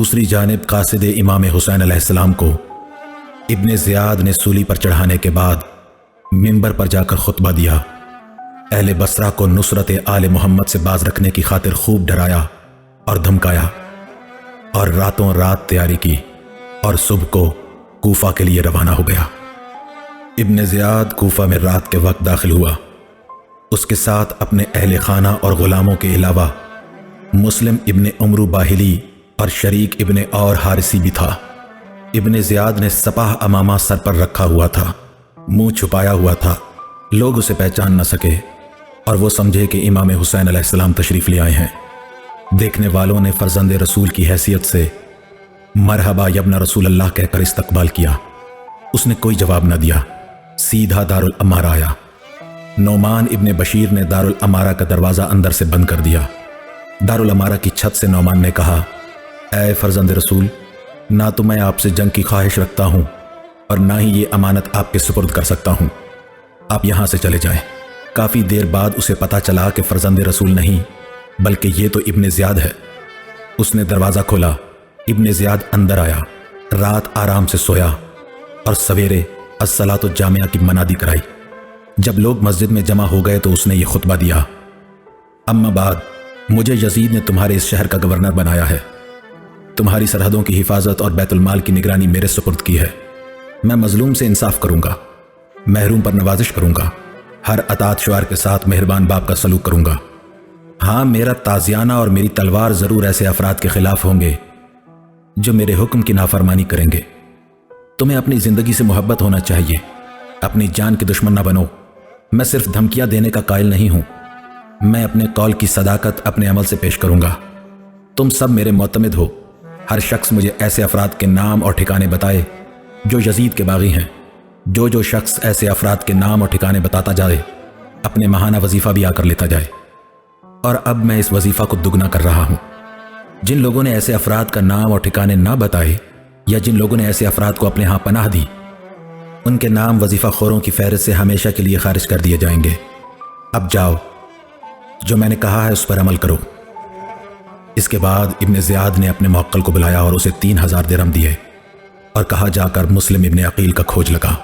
دوسری جانب قاصد امام حسین علیہ السلام کو ابن زیاد نے سولی پر چڑھانے کے بعد منبر پر جا کر خطبہ دیا۔ اہل بصرہ کو نصرت آل محمد سے باز رکھنے کی خاطر خوب ڈرایا اور دھمکایا، اور راتوں رات تیاری کی اور صبح کو کوفہ کے لیے روانہ ہو گیا۔ ابن زیاد کوفہ میں رات کے وقت داخل ہوا۔ اس کے ساتھ اپنے اہل خانہ اور غلاموں کے علاوہ مسلم ابن عمرو باہلی اور شریک ابن اور حارثی بھی تھا۔ ابن زیاد نے سپاہ امامہ سر پر رکھا ہوا تھا، منہ چھپایا ہوا تھا، لوگ اسے پہچان نہ سکے اور وہ سمجھے کہ امام حسین علیہ السلام تشریف لے آئے ہیں۔ دیکھنے والوں نے فرزند رسول کی حیثیت سے مرحبا یبن رسول اللہ کہہ کر استقبال کیا۔ اس نے کوئی جواب نہ دیا، سیدھا دارالامارہ آیا۔ نعمان ابن بشیر نے دارالامارہ کا دروازہ اندر سے بند کر دیا۔ دارالامارہ کی چھت سے نعمان نے کہا، اے فرزند رسول، نہ تو میں آپ سے جنگ کی خواہش رکھتا ہوں اور نہ ہی یہ امانت آپ کے سپرد کر سکتا ہوں، آپ یہاں سے چلے جائیں۔ کافی دیر بعد اسے پتا چلا کہ فرزند رسول نہیں بلکہ یہ تو ابن زیاد ہے۔ اس نے دروازہ کھولا، ابن زیاد اندر آیا، رات آرام سے سویا اور سویرے الصلاۃ الجامعہ کی منادی کرائی۔ جب لوگ مسجد میں جمع ہو گئے تو اس نے یہ خطبہ دیا، اما بعد، مجھے یزید نے تمہارے اس شہر کا گورنر بنایا ہے، تمہاری سرحدوں کی حفاظت اور بیت المال کی نگرانی میرے سپرد کی ہے۔ میں مظلوم سے انصاف کروں گا، محروم پر نوازش کروں گا، ہر اطاعت شعار کے ساتھ مہربان باپ کا سلوک کروں گا۔ ہاں، میرا تازیانہ اور میری تلوار ضرور ایسے افراد کے خلاف ہوں گے جو میرے حکم کی نافرمانی کریں گے۔ تمہیں اپنی زندگی سے محبت ہونا چاہیے، اپنی جان کے دشمن نہ بنو۔ میں صرف دھمکیاں دینے کا قائل نہیں ہوں، میں اپنے قول کی صداقت اپنے عمل سے پیش کروں گا۔ تم سب میرے معتمد ہو، ہر شخص مجھے ایسے افراد کے نام اور ٹھکانے بتائے جو یزید کے باغی ہیں۔ جو شخص ایسے افراد کے نام اور ٹھکانے بتاتا جائے اپنے ماہانہ وظیفہ بھی آ کر لیتا جائے۔ اور اب میں اس وظیفہ کو دگنا کر رہا ہوں۔ جن لوگوں نے ایسے افراد کا نام اور ٹھکانے نہ بتائے یا جن لوگوں نے ایسے افراد کو اپنے ہاں پناہ دی، ان کے نام وظیفہ خوروں کی فہرست سے ہمیشہ کے لیے خارج کر دیے جائیں گے۔ اب جاؤ، جو میں نے کہا ہے اس پر عمل کرو۔ اس کے بعد ابن زیاد نے اپنے موکل کو بلایا اور اسے 3000 درہم دیے اور کہا، جا کر مسلم ابن عقیل کا کھوج لگا۔